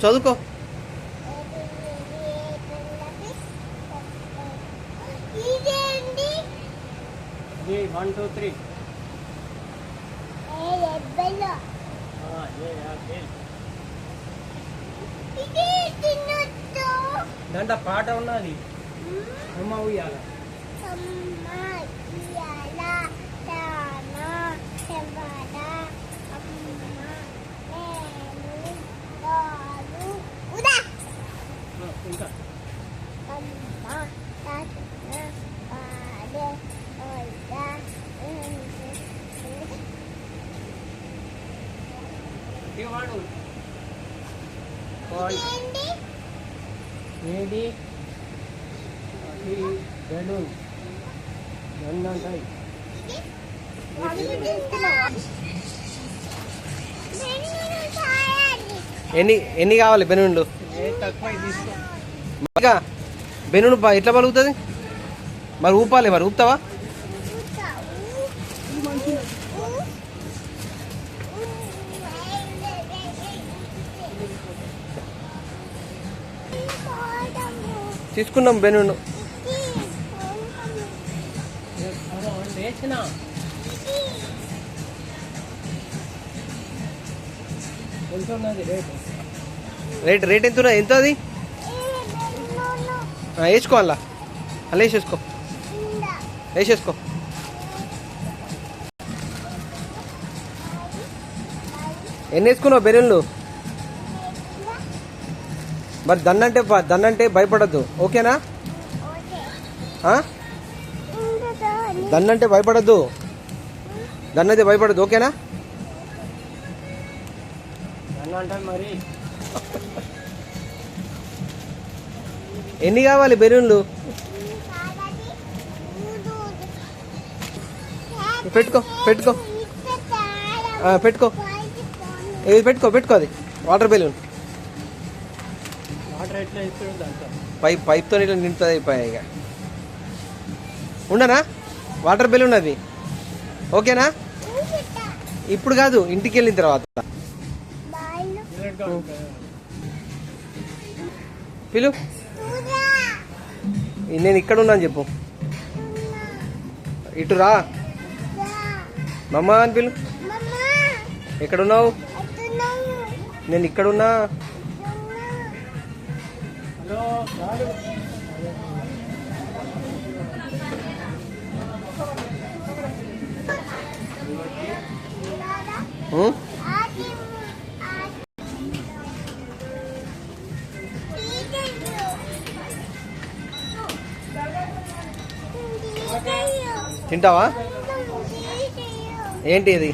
చదువుకో. 1 2 3 దాంట్లో పాట ఉన్నది. అమ్మ ఉయ్యాల ఇంకా ఏంటి బెలూన్ ఎన్ని కావాలి బెలూన్లు? బెలూన్ ఎట్లా పలుకుతుంది మరి? ఊపాలి మరి, ఊపుతావా? తీసుకున్నాం బెలూన్. రేట్ ఎంత ఎంత అది? వేసుకో, అలా వేసేసుకో. ఎన్ని వేసుకున్నావు బెలూన్లు? మరి దన్నంటే భయపడద్దు, ఓకేనా? దన్నంటే భయపడద్దు, దన్నైతే భయపడద్దు, ఓకేనా? మరి ఎన్ని కావాలి బెలూన్లు? పెట్టుకో అది వాటర్ బెలూన్. పైప్తో ఇట్లా నింపుతుంది అయిపోయాయి. ఇక ఉండనా వాటర్ బెలూన్ అది, ఓకేనా? ఇప్పుడు కాదు, ఇంటికి వెళ్ళిన తర్వాత పిలు. నేను ఇక్కడ ఉన్నాను చెప్పు. ఇటు రా మమ్మా అని పిలు. ఎక్కడున్నావు? నేను ఇక్కడున్నా. తింటావా? ఏంటి ఇది?